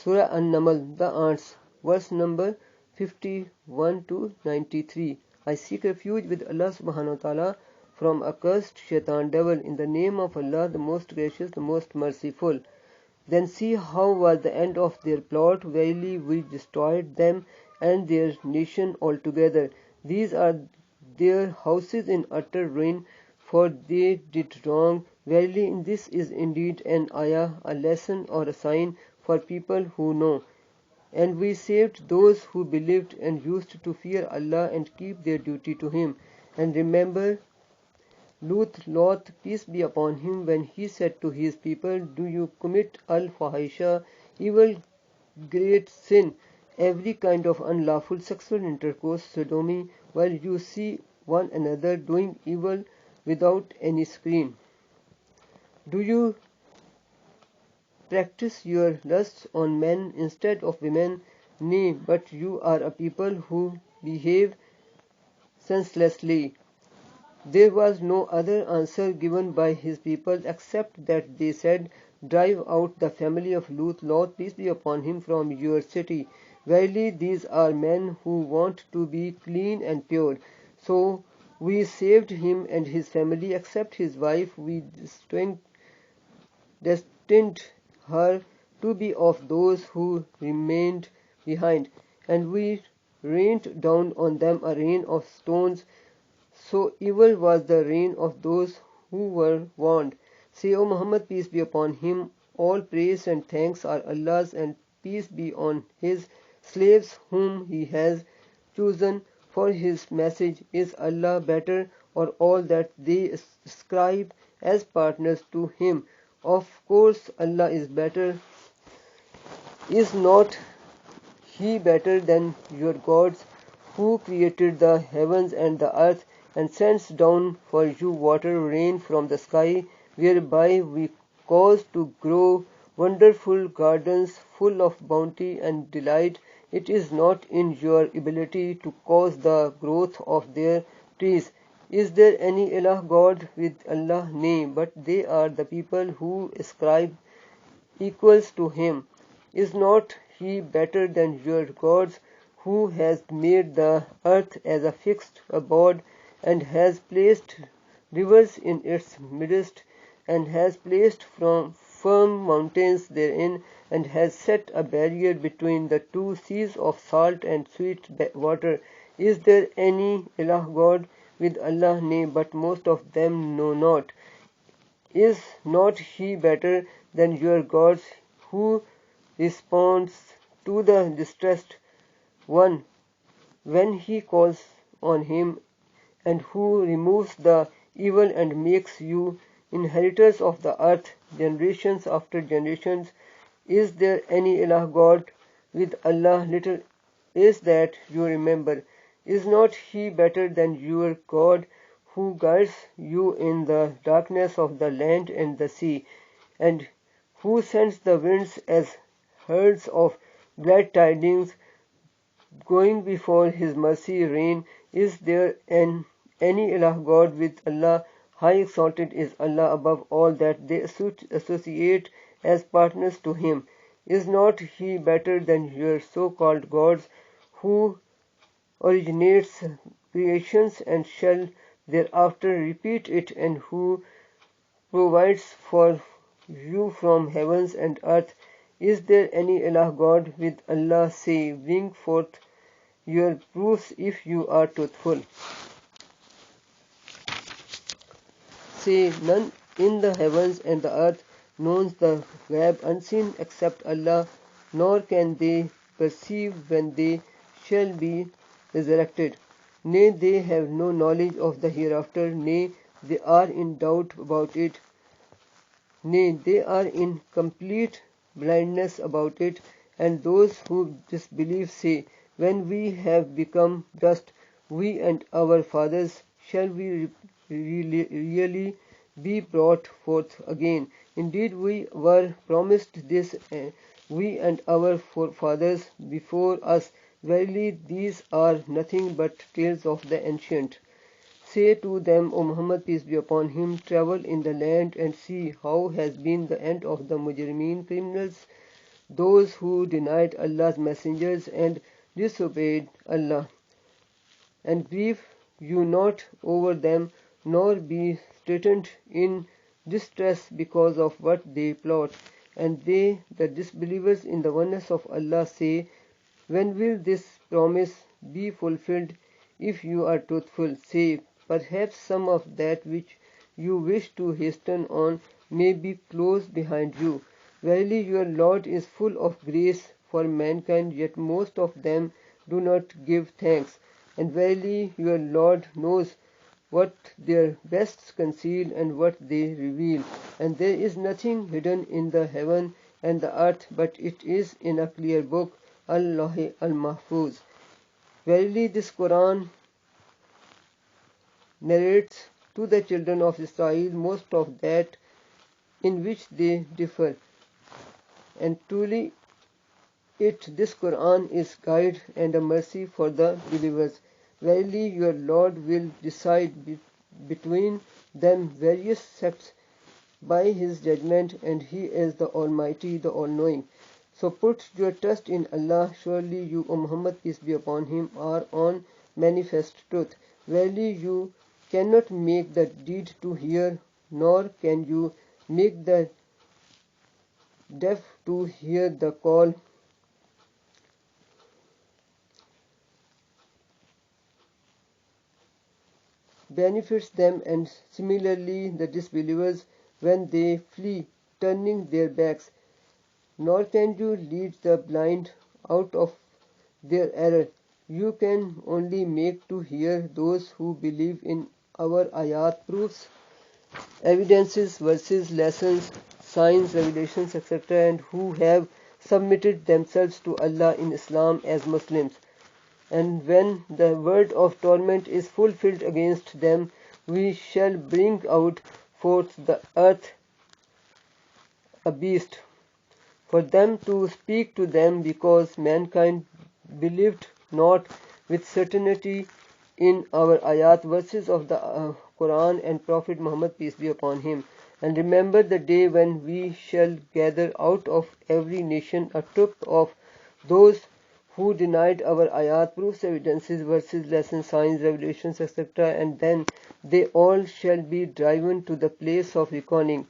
Surah An-Namal, the Ants, verse number 51 to 93. I seek refuge with Allah subhanahu wa ta'ala from accursed shaitan devil in the name of Allah, the most gracious, the most merciful. Then see how was the end of their plot. Verily we destroyed them and their nation altogether. These are their houses in utter ruin, for they did wrong. Verily in this is indeed an ayah, a lesson or a sign for people who know. And we saved those who believed and used to fear Allah and keep their duty to Him. And remember Lot, peace be upon him, when he said to his people, do you commit al-fahisha, evil, great sin, every kind of unlawful sexual intercourse, sodomy, while you see one another doing evil without any screen? Do you practice your lusts on men instead of women? Nay, but you are a people who behave senselessly. There was no other answer given by his people except that they said, drive out the family of Lot, peace be upon him, from your city. Verily these are men who want to be clean and pure. So we saved him and his family except his wife. We destined her to be of those who remained behind, and we rained down on them a rain of stones. So evil was the reign of those who were warned. Say, O Muhammad, peace be upon him, all praise and thanks are Allah's, and peace be on his slaves whom he has chosen for his message. Is Allah better, or all that they ascribe as partners to him? Of course Allah is better. Is not he better than your gods, who created the heavens and the earth, and sends down for you water, rain from the sky, whereby we cause to grow wonderful gardens full of bounty and delight? It is not in your ability to cause the growth of their trees. Is there any ilah God with Allah? Nay, but they are the people who ascribe equals to him. Is not he better than your gods, who has made the earth as a fixed abode, and has placed rivers in its midst, and has placed firm mountains therein, and has set a barrier between the two seas of salt and sweet water? Is there any ilah God with Allah? Nay, but most of them know not. Is not he better than your gods, who responds to the distressed one when he calls on him, and who removes the evil and makes you inheritors of the earth, generations after generations? Is there any ilah God with Allah? Little is that you remember. Is not he better than your God, who guides you in the darkness of the land and the sea, and who sends the winds as herds of glad tidings, going before his mercy rain? Is there any ilah God with Allah? High exalted is Allah above all that they associate as partners to him. Is not he better than your so-called gods, who originates creations and shall thereafter repeat it, and who provides for you from heavens and earth? Is there any ilah God with Allah? Say, bring forth your proofs if you are truthful. Say, none in the heavens and the earth knows the ghaib unseen except Allah, nor can they perceive when they shall be resurrected. Nay, they have no knowledge of the hereafter. Nay, they are in doubt about it. Nay, they are in complete blindness about it. And those who disbelieve say, when we have become dust, we and our fathers, shall we really be brought forth again? Indeed, we were promised this, we and our forefathers before us. Verily, these are nothing but tales of the ancient. Say to them, O Muhammad, peace be upon him, travel in the land and see how has been the end of the mujrimeen criminals those who denied Allah's messengers and disobeyed Allah. And grieve you not over them, nor be straitened in distress because of what they plot. And they, the disbelievers in the oneness of Allah, say, when will this promise be fulfilled? If you are truthful, say, perhaps some of that which you wish to hasten on may be close behind you. Verily your Lord is full of grace for mankind, yet most of them do not give thanks. And verily your Lord knows what their breasts conceal and what they reveal. And there is nothing hidden in the heaven and the earth, but it is in a clear book, Al-Lawh al-Mahfuz. Verily this Quran narrates to the children of Israel most of that in which they differ. And truly this Quran is guide and a mercy for the believers. Verily your Lord will decide between them various sects by his judgment, and he is the Almighty, the All-Knowing. So put your trust in Allah. Surely you, O Muhammad, peace be upon him, are on manifest truth. Verily you cannot make the deed to hear, nor can you make the deaf to hear the call. Benefits them, and similarly the disbelievers when they flee, turning their backs. Nor can you lead the blind out of their error. You can only make to hear those who believe in our ayat, proofs, evidences, verses, lessons, signs, revelations, etc., and who have submitted themselves to Allah in Islam as Muslims. And when the word of torment is fulfilled against them, we shall bring out forth the earth a beast for them to speak to them, because mankind believed not with certainty in our ayat, verses of the Quran, and Prophet Muhammad, peace be upon him. And remember the day when we shall gather out of every nation a troop of those who denied our ayat, proofs, evidences, verses, lessons, signs, revelations, etc., and then they all shall be driven to the place of reckoning.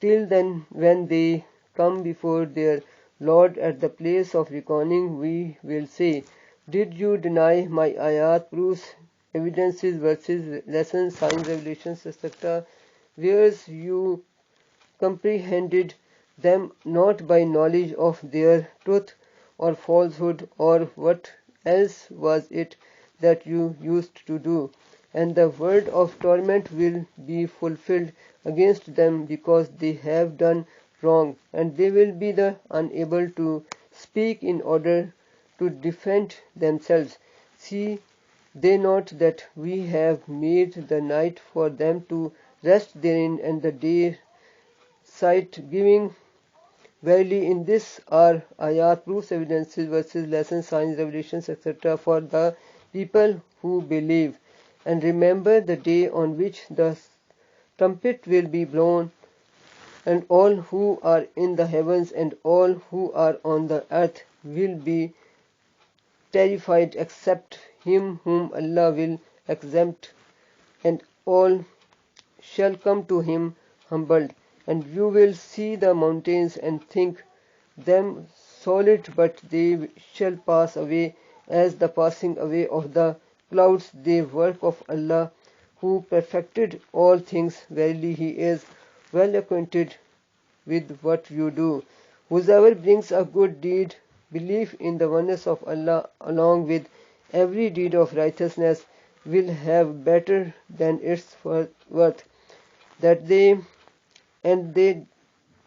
Till then, when they come before their Lord at the place of reckoning, we will say, did you deny my ayat, proofs, evidences, verses, lessons, signs, revelations, etc., whereas you comprehended them not by knowledge of their truth or falsehood, or what else was it that you used to do? And the word of torment will be fulfilled against them, because they have done wrong, and they will be unable to speak in order to defend themselves. See they not that we have made the night for them to rest therein, and the day sight giving? Verily in this are ayat, proofs, evidences, verses, lessons, signs, revelations, etc. for the people who believe. And remember the day on which the trumpet will be blown, and all who are in the heavens and all who are on the earth will be terrified, except him whom Allah will exempt, and all shall come to him humbled. And you will see the mountains and think them solid, but they shall pass away as the passing away of the clouds, the work of Allah, who perfected all things. Verily he is well acquainted with what you do. Whosoever brings a good deed, belief in the oneness of Allah, along with every deed of righteousness, will have better than its worth, that they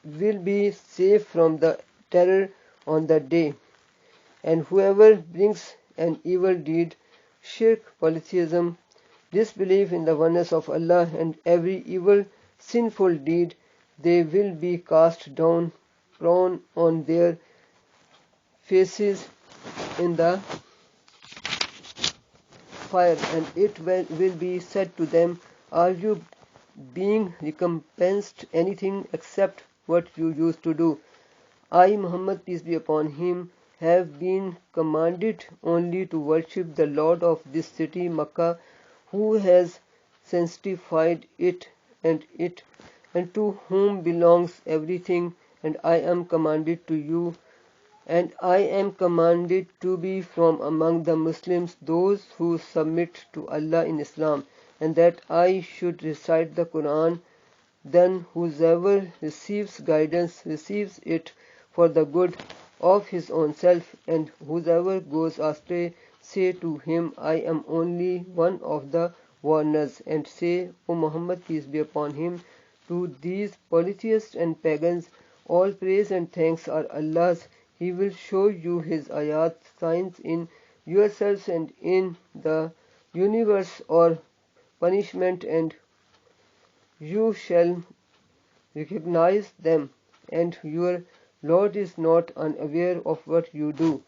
will be safe from the terror on that day. And whoever brings an evil deed, shirk, polytheism, disbelief in the oneness of Allah, and every evil, sinful deed, they will be cast down, prone on their faces in the fire, and it will be said to them, are you being recompensed anything except what you used to do? I, Muhammad, peace be upon him, have been commanded only to worship the Lord of this city, Makkah, who has sanctified it, and to whom belongs everything, and I am commanded to you, and I am commanded to be from among the Muslims, those who submit to Allah in Islam, and that I should recite the Quran. Then whosoever receives guidance receives it for the good of his own self, and whosoever goes astray, say to him, I am only one of the warners, and say, O Muhammad, peace be upon him, to these polytheists and pagans, all praise and thanks are Allah's. He will show you his ayat, signs in yourselves and in the universe, or punishment, and you shall recognize them, and your Lord is not unaware of what you do.